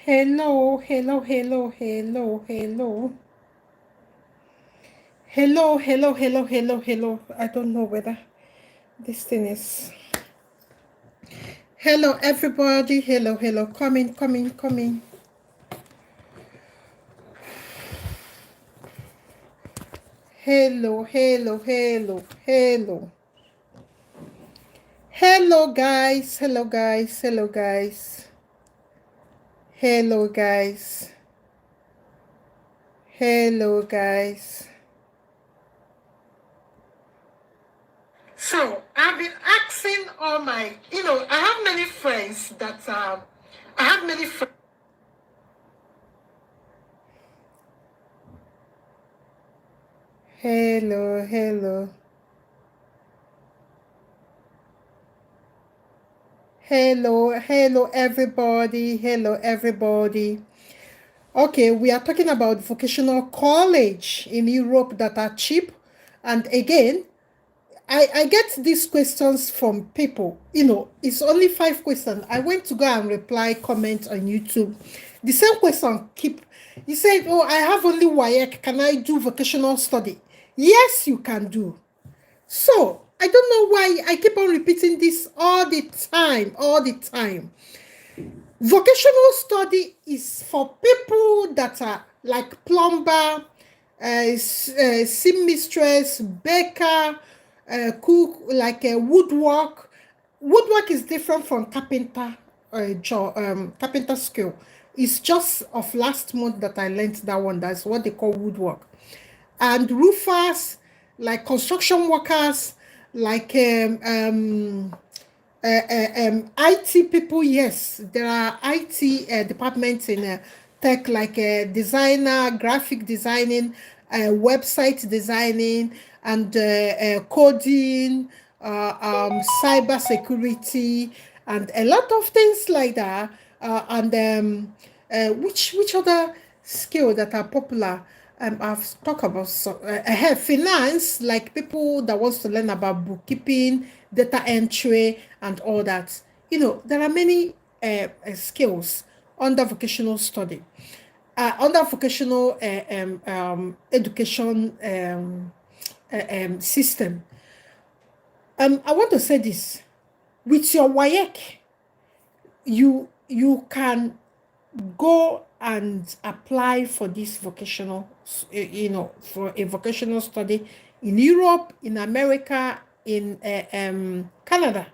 Hello, hello, hello, hello, hello. Hello, hello, hello, hello, hello. I don't know whether this thing is. Hello, everybody. Hello, hello. Coming, coming, coming. Hello, hello, hello, hello. Hello, guys. Hello, guys. Hello, guys. Hello, guys. Hello, guys. So I've been asking all my, I have many friends that I have many friends. Hello, hello. Hello, hello, everybody. Hello, everybody. Okay, we are talking about vocational college in Europe that are cheap. And again, I get these questions from people. It's only 5 questions. I went to go and reply comment on YouTube. The same question keep. You said, "Oh, I have only WAEC. Can I do vocational study?" Yes, you can do. So I don't know why I keep on repeating this all the time, all the time. Vocational study is for people that are like plumber, seamstress, baker, cook, like woodwork. Woodwork is different from carpenter carpenter skill. It's just of last month that I learned that one. That's what they call woodwork. And roofers, like construction workers, like IT people. Yes, there are IT departments in tech, like designer, graphic designing, website designing, and coding, cyber security, and a lot of things like that. And which other skill that are popular? I've talked about I have finance, like people that wants to learn about bookkeeping, data entry, and all that. There are many skills under vocational study, under vocational education system. I want to say this: with your WAEC, you can go and apply for this vocational, for a vocational study in Europe, in America, in Canada.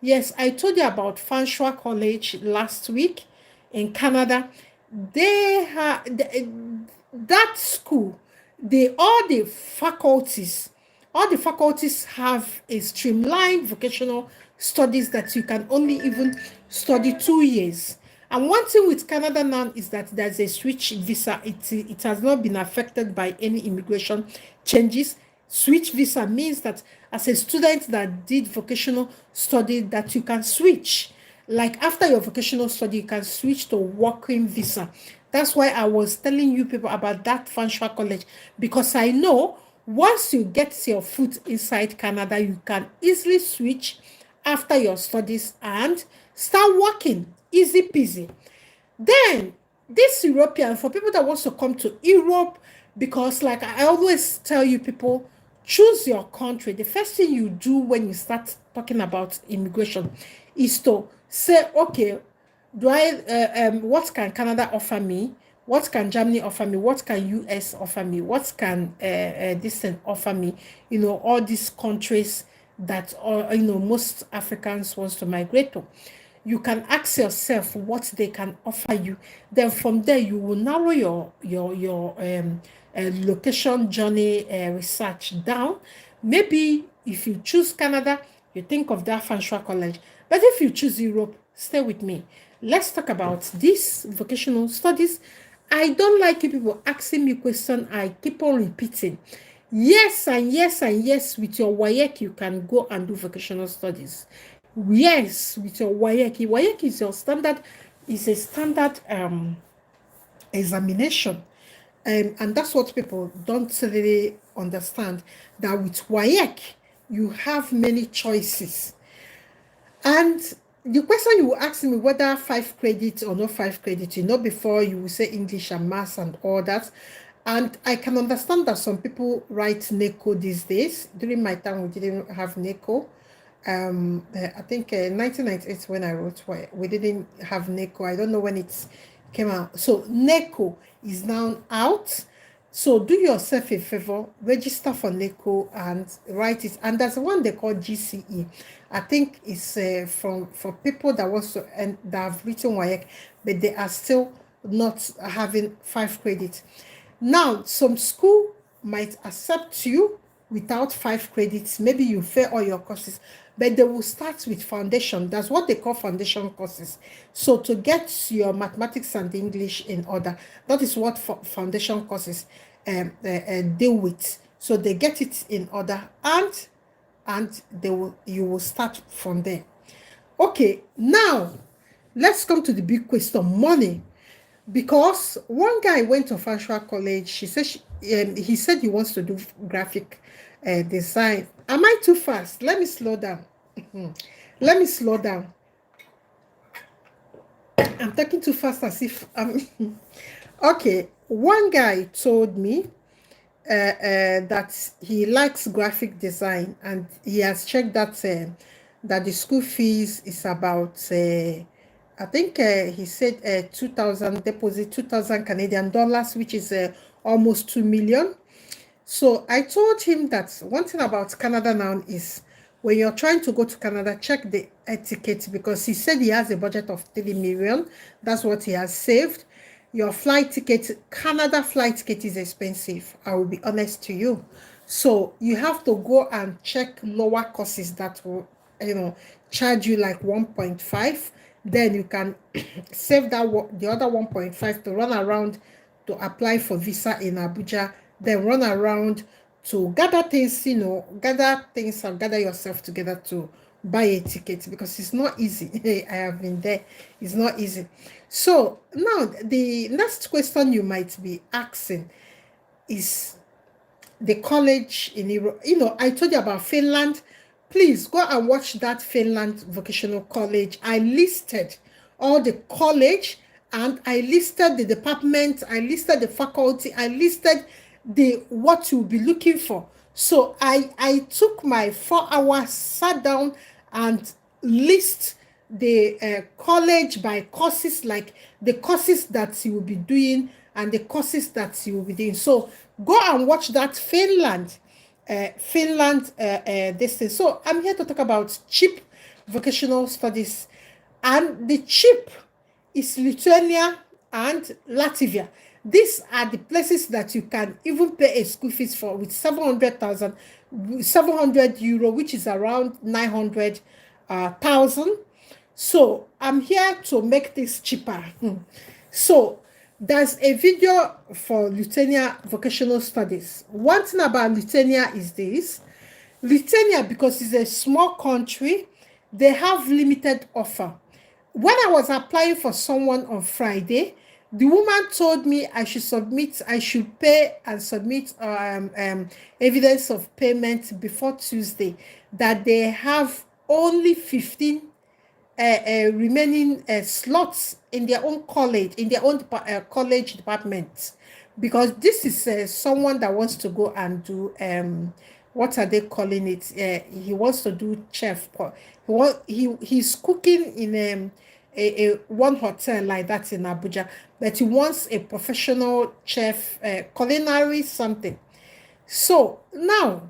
Yes, I told you about Fanshawe College last week in Canada. They have that school. All the faculties have a streamlined vocational studies that you can only even study 2 years. And one thing with Canada now is that there's a switch visa. It has not been affected by any immigration changes. Switch visa means that as a student that did vocational study, that you can switch. Like after your vocational study, you can switch to working visa. That's why I was telling you people about that Fanshawe College, because I know once you get your foot inside Canada, you can easily switch after your studies and start working. Easy peasy. Then this European, for people that wants to come to Europe, because like I always tell you people, choose your country. The first thing you do when you start talking about immigration is to say, okay, what can Canada offer me? What can Germany offer me? What can US offer me? What can this thing offer me? All these countries that most Africans wants to migrate to. You can ask yourself what they can offer you. Then from there you will narrow your location journey research down. Maybe if you choose Canada, you think of that Fanshawe College. But if you choose Europe, stay with me. Let's talk about this vocational studies. I don't like you people asking me questions. I keep on repeating. Yes and yes and yes, with your WAEC, you can go and do vocational studies. Yes, with your WAEC. WAEC is a standard examination. And that's what people don't really understand, that with WAEC, you have many choices. And the question you will ask me whether 5 credits or not 5 credits, before you will say English and maths and all that. And I can understand that some people write NECO these days. During my time, we didn't have NECO. I think 1998 when I wrote, we didn't have NECO. I don't know when it came out. So NECO is now out. So do yourself a favor, register for NECO and write it. And there's one they call GCE. I think it's for people that want to and that have written WAEC, but they are still not having 5 credits. Now, some school might accept you without 5 credits. Maybe you fail all your courses, but they will start with foundation. That's what they call foundation courses. So to get your mathematics and English in order, that is what foundation courses deal with. So they get it in order, and you will start from there. Okay, now let's come to the big question: money. Because one guy went to Fashua College, he said he wants to do graphic design. Am I too fast? Let me slow down. Let me slow down. I'm talking too fast as if I'm okay. One guy told me that he likes graphic design, and he has checked that the school fees is about I think he said 2,000 deposit, 2,000 Canadian dollars, which is almost 2 million. So I told him that one thing about Canada now is when you're trying to go to Canada, check the etiquette, because he said he has a budget of 3 million. That's what he has saved. Your flight ticket, Canada flight ticket is expensive. I will be honest to you. So you have to go and check lower courses that will, charge you like 1.5. Then you can save the other 1.5 to run around to apply for visa in Abuja, then run around to gather things, and gather yourself together to buy a ticket, because it's not easy. I have been there. It's not easy. So now the next question you might be asking is the college in Europe. I told you about Finland. Please go and watch that Finland vocational college. I listed all the college, and I listed the department, I listed the faculty, I listed what you'll be looking for. So I took my 4 hours, sat down and list the college by courses, like the courses that you will be doing and the courses that you will be doing. So go and watch that Finland this thing. So I'm here to talk about cheap vocational studies, and the cheap is Lithuania and Latvia. These are the places that you can even pay a school fees for with 700 euro, which is around 900,000. So I'm here to make this cheaper. So there's a video for Lithuania vocational studies. One thing about Lithuania is this: Lithuania, because it's a small country, they have limited offer. When I was applying for someone on Friday, the woman told me I should pay and submit evidence of payment before Tuesday, that they have only 15 remaining slots in their own college, in their own college department, because this is someone that wants to go and do what are they calling it? He wants to do chef. He's cooking in a one hotel like that in Abuja, but he wants a professional chef, culinary something. So now,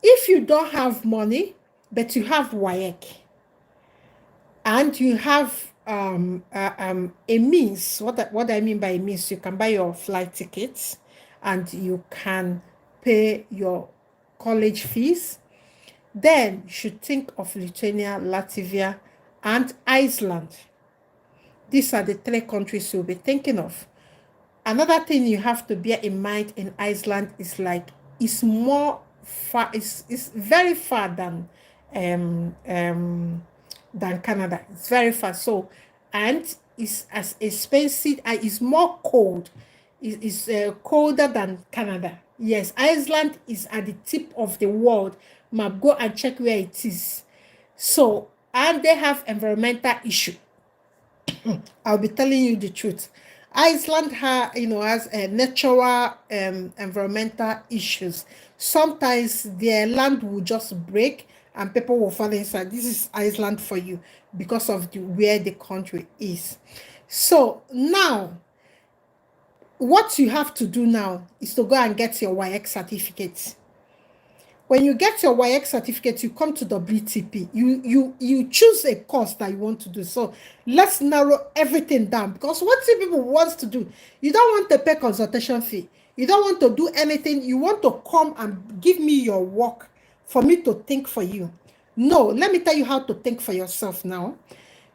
if you don't have money but you have WAEC, and you have a means, what I mean by a means, you can buy your flight tickets and you can pay your college fees, then you should think of Lithuania, Latvia, and Iceland. These are the 3 countries you'll be thinking of. Another thing you have to bear in mind in Iceland is it's more far, it's very far than Canada. It's very far. So, and it's as expensive, it's more cold. It's colder than Canada. Yes, Iceland is at the tip of the world. Map, go and check where it is. So and they have environmental issue. I'll be telling you the truth. Iceland has a natural environmental issues. Sometimes their land will just break and people will fall inside. This is Iceland for you because of where the country is. So now, what you have to do now is to go and get your YX certificate. When you get your YX certificate, you come to WTP. You choose a course that you want to do. So let's narrow everything down, because what people want to do, you don't want to pay consultation fee. You don't want to do anything. You want to come and give me your work for me to think for you. No, let me tell you how to think for yourself now.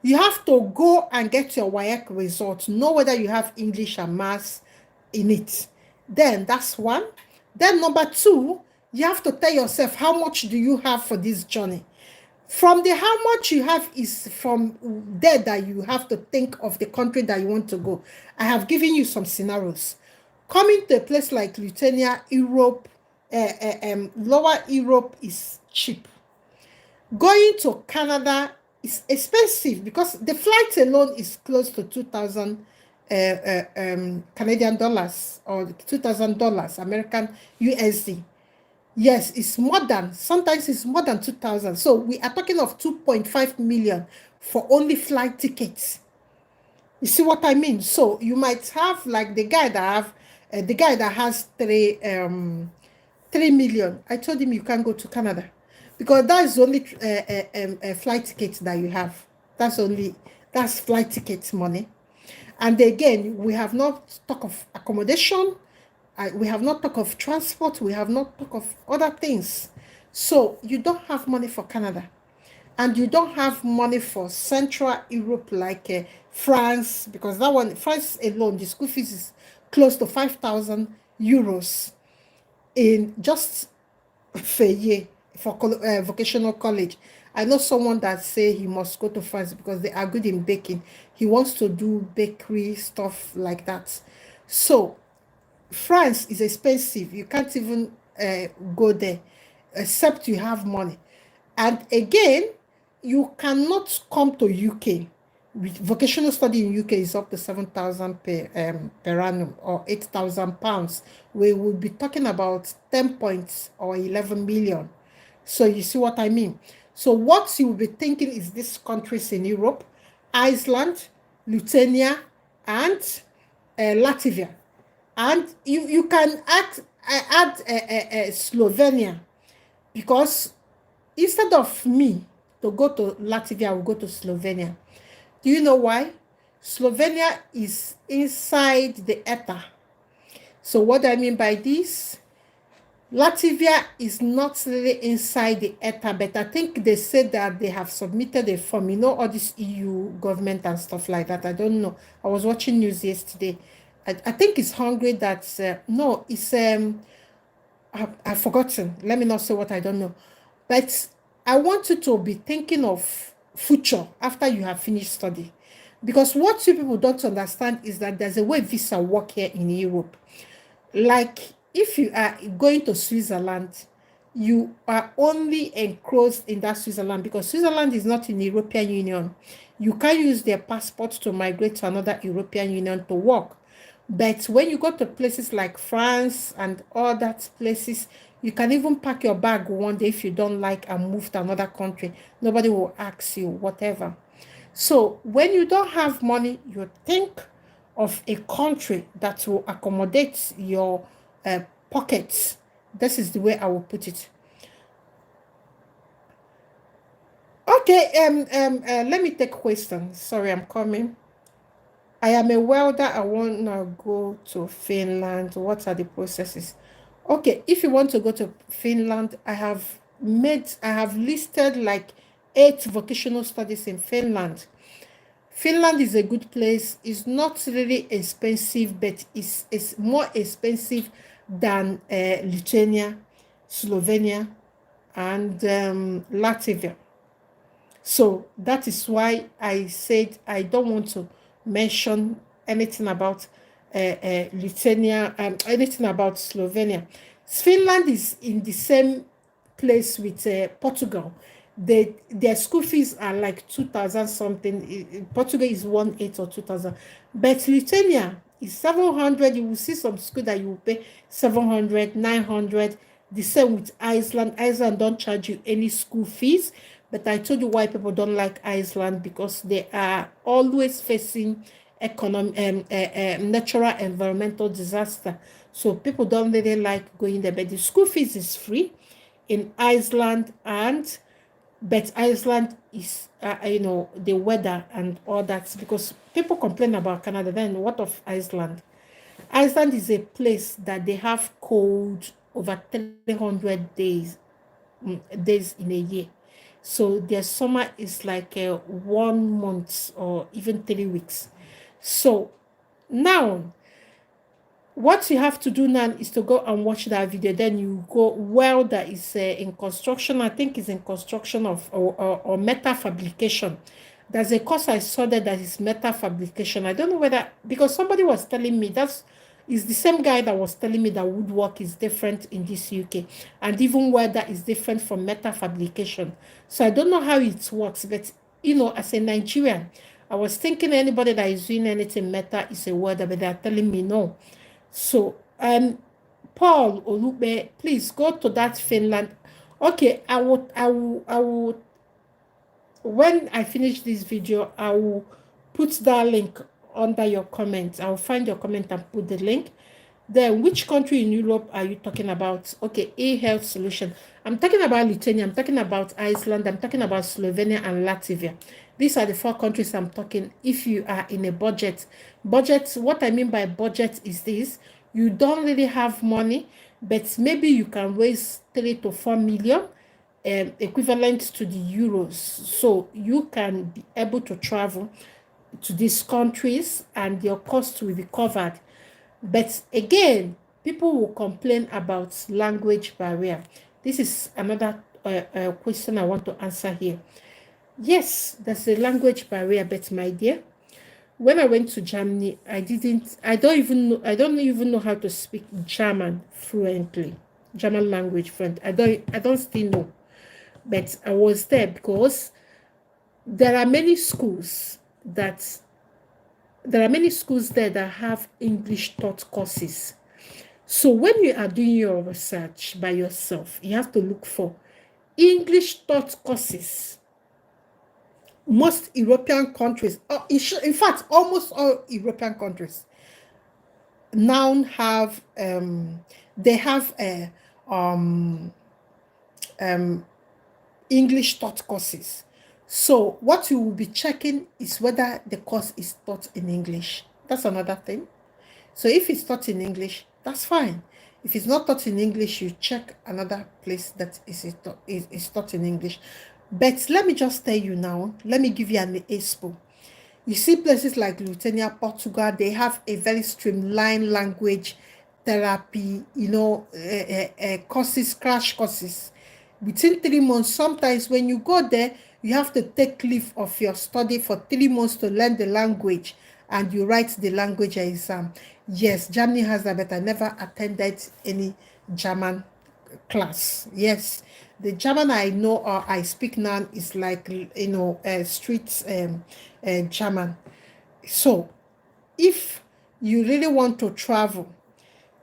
You have to go and get your WAEC results. Know whether you have English and Maths in it. Then that's one. Then number two, you have to tell yourself, how much do you have for this journey? From the how much you have is from there that you have to think of the country that you want to go. I have given you some scenarios. Coming to a place like Lithuania, Europe, lower Europe is cheap. Going to Canada is expensive because the flight alone is close to 2,000 Canadian dollars or $2,000 American USD. Yes, sometimes it's more than 2,000. So we are talking of 2.5 million for only flight tickets. You see what I mean? So you might have like the guy that has 3 million. I told him you can't go to Canada because that's only flight tickets that you have. That's flight tickets money. And again, we have not talk of accommodation. We have not talk of transport. We have not talk of other things. So you don't have money for Canada. And you don't have money for Central Europe like France, because France alone, the school fees is close to 5,000 euros in just for a year for vocational college. I know someone that say he must go to France because they are good in baking. He wants to do bakery stuff like that. So France is expensive. You can't even go there except you have money. And again, you cannot come to UK. Vocational study in UK is up to 7,000 per annum or 8,000 pounds. We will be talking about 10 points or 11 million. So you see what I mean? So what you will be thinking is these countries in Europe: Iceland, Lithuania, and Latvia. And you can add Slovenia, because instead of me to go to Latvia, I will go to Slovenia. Do you know why? Slovenia is inside the ETA. So what do I mean by this? Latvia is not really inside the ETA, but I think they said that they have submitted a form. You know, all this EU government and stuff like that. I don't know. I was watching news yesterday. I think it's Hungary that's, no, it's, I've forgotten. Let me not say what I don't know. But I want you to be thinking of future after you have finished study. Because what you people don't understand is that there's a way visa work here in Europe. Like, if you are going to Switzerland, you are only enclosed in that Switzerland because Switzerland is not in the European Union. You can't use their passport to migrate to another European Union to work. But when you go to places like France and all that places, you can even pack your bag one day if you don't like and move to another country. Nobody will ask you, whatever. So when you don't have money, you think of a country that will accommodate your pockets. This is the way I will put it. Okay, let me take questions. Sorry, I'm coming. I am a welder. I want to go to Finland. What are the processes? Okay, if you want to go to Finland, I have listed like 8 vocational studies in Finland. Finland is a good place. It's not really expensive, but it's more expensive than Lithuania, Slovenia, and Latvia. So that is why I said I don't want to mention anything about Lithuania and anything about Slovenia. Finland is in the same place with Portugal. their school fees are like 2,000 something. Portugal is 1,800 or 2,000, but Lithuania is 700. You will see some school that you will pay 700, 900. The same with Iceland. Iceland don't charge you any school fees, but I told you why people don't like Iceland, because they are always facing natural environmental disaster. So people don't really like going there. But the school fees is free in Iceland, and but Iceland is, the weather and all that, because people complain about Canada. Then what of Iceland? Iceland is a place that they have cold over 300 days in a year. So their summer is like 1 month or even 3 weeks. So now what you have to do now is to go and watch that video. Then you go, well, that is in construction. I think it's in construction of or metal fabrication. There's a course I saw that is metal fabrication. I don't know whether, because somebody was telling me that's is the same guy that was telling me that woodwork is different in this UK, and even weather is different from metal fabrication. So I don't know how it works, but as a Nigerian, I was thinking anybody that is doing anything metal is a welder, but they're telling me no. So, Paul Olube, please go to that Finland. Okay, I will, when I finish this video, I will put that link under your comment. I'll find your comment and put the link. Then, which country in Europe are you talking about? Okay, e-health solution. I'm talking about Lithuania. I'm talking about Iceland. I'm talking about Slovenia and Latvia. These are the 4 countries I'm talking. If you are in a budget, what I mean by budget is this: you don't really have money, but maybe you can raise 3 to 4 million, equivalent to the euros. So you can be able to travel to these countries and your costs will be covered. But again, people will complain about language barrier. This is another question I want to answer here. Yes, there's a language barrier, but my dear, when I went to Germany, I don't even know how to speak German fluently, German language fluent. I don't still know, but I was there because there are many schools that there that have English taught courses. So when you are doing your research by yourself, you have to look for English taught courses. Most European countries, in fact, almost all European countries now have they have a English taught courses. So what you will be checking is whether the course is taught in English. That's another thing. So if it's taught in English, that's fine. If it's not taught in English, you check another place that is taught in English. But let me just tell you now, let me give you an example. You see places like Lithuania, Portugal, they have a very streamlined language therapy, courses, crash courses. Within 3 months, sometimes when you go there, you have to take leave of your study for 3 months to learn the language, and you write the language exam. Yes, Germany has that, but I never attended any German class. Yes, the German I know or I speak now is like street German. So if you really want to travel,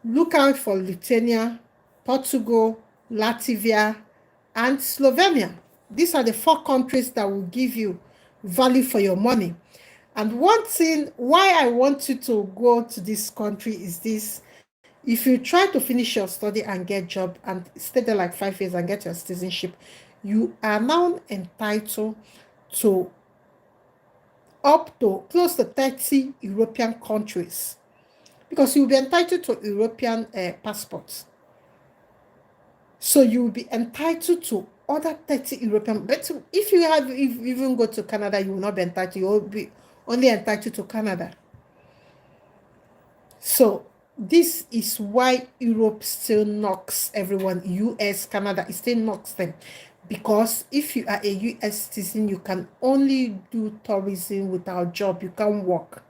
look out for Lithuania, Portugal, Latvia, and Slovenia. These are the 4 countries that will give you value for your money. And one thing why I want you to go to this country is this: if you try to finish your study and get job and stay there like 5 years and get your citizenship, you are now entitled to up to close to 30 European countries, because you'll be entitled to European passports. So you will be entitled to other 30 European. But if you even go to Canada, you will not be entitled. You will be only entitled to Canada. So this is why Europe still knocks everyone. US, Canada, it still knocks them. Because if you are a US citizen, you can only do tourism without job. You can't work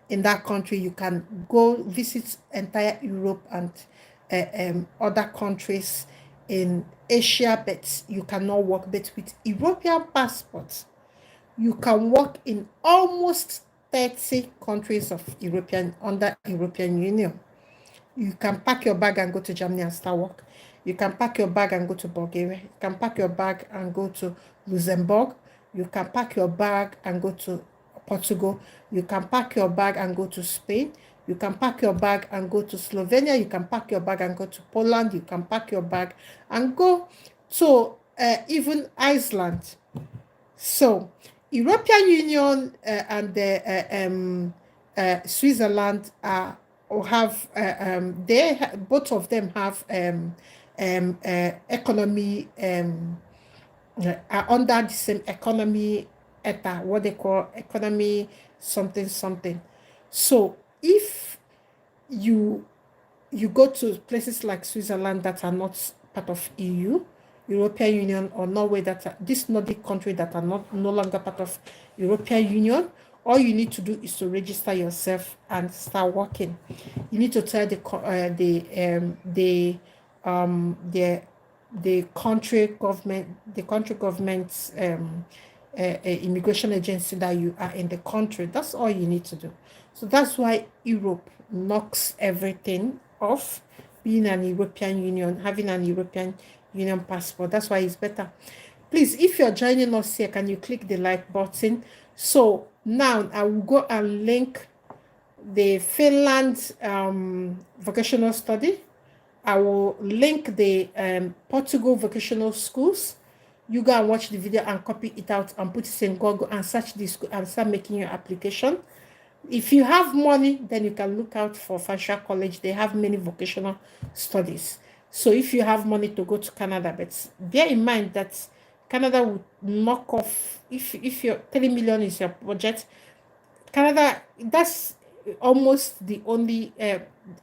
in that country. You can go visit entire Europe and other countries in Asia, but you cannot work. But with European passport, you can work in almost 30 countries of under European Union. You can pack your bag and go to Germany and start work. You can pack your bag and go to Bulgaria. You can pack your bag and go to Luxembourg. You can pack your bag and go to Portugal. You can pack your bag and go to Spain. You can pack your bag and go to Slovenia. You can pack your bag and go to Poland. You can pack your bag and go to even Iceland. So, European Union and Switzerland are or have both of them have economy are under the same economy ETA, what they call economy something something. So if you go to places like Switzerland that are not part of EU, European Union, or Norway, that are this Nordic country that are no longer part of European Union, all you need to do is to register yourself and start working. You need to tell the country government's immigration agency that you are in the country. That's all you need to do. So that's why Europe knocks everything off. Being an European Union, having an European Union passport, that's why it's better. Please, if you're joining us here, can you click the like button? So now I will go and link the Finland vocational study. I will link the Portugal vocational schools. You go and watch the video and copy it out and put it in Google and search this school and start making your application. If you have money, then you can look out for Financial College. They have many vocational studies. So if you have money to go to Canada, but bear in mind that Canada would knock off, if your 3 million is your budget, Canada, that's almost the only,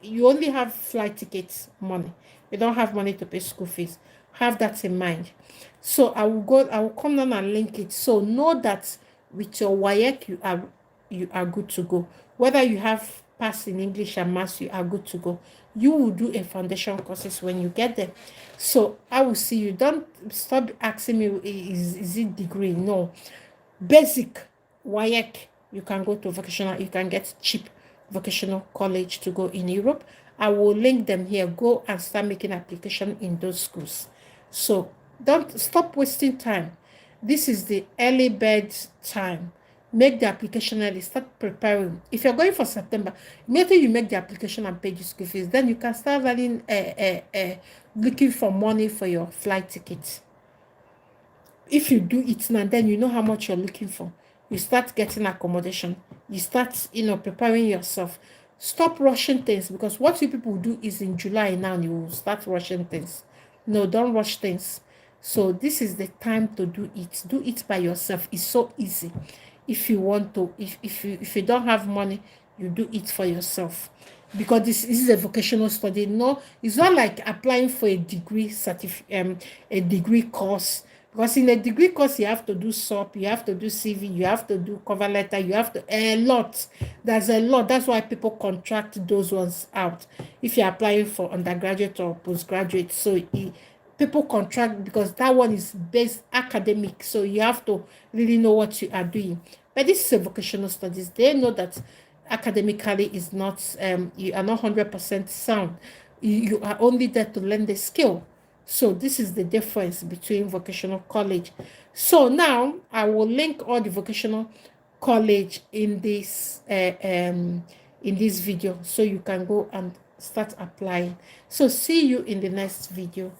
you only have flight tickets money. You don't have money to pay school fees. Have that in mind. So I will come down and link it. So know that with your WAEC, you are good to go. Whether you have passed in English and Maths, you are good to go. You will do a foundation courses when you get there. So I will see you. Don't stop asking me, is it degree? No. Basic WAEC, you can go to vocational, you can get cheap vocational college to go in Europe. I will link them here. Go and start making application in those schools. So don't stop wasting time. This is the early bird time. Make the application early. Start preparing. If you're going for September, immediately you make the application and pay the school fees, then you can start running, looking for money for your flight ticket. If you do it now, then you know how much you're looking for. You start getting accommodation. You start, preparing yourself. Stop rushing things, because what you people do is in July now you will start rushing things. No, don't rush things. So this is the time to do it. Do it by yourself. It's so easy. If you want to, if you don't have money, you do it for yourself, because this is a vocational study. No, it's not like applying for a degree a degree course. Because in a degree course, you have to do SOP, you have to do CV, you have to do cover letter, you have to a lot. There's a lot. That's why people contract those ones out. If you're applying for undergraduate or postgraduate, so people contract, because that one is based academic. So you have to really know what you are doing. But this is a vocational studies. They know that academically is not you are not 100% sound. You are only there to learn the skill. So this is the difference between vocational college. So now I will link all the vocational college in this video, so you can go and start applying. So see you in the next video.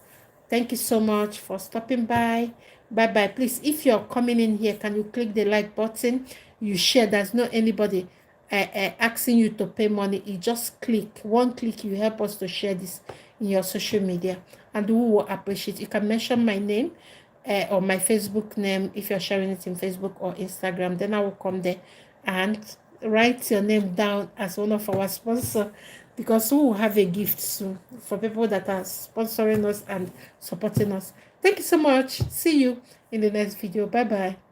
Thank you so much for stopping by. Bye bye. Please, if you're coming in here, can you click the like button? You share. There's not anybody asking you to pay money. You just click one click. You help us to share this in your social media, and we will appreciate. You can mention my name or my Facebook name if you're sharing it in Facebook or Instagram. Then I will come there and write your name down as one of our sponsors, because we will have a gift soon for people that are sponsoring us and supporting us. Thank you so much. See you in the next video. Bye bye.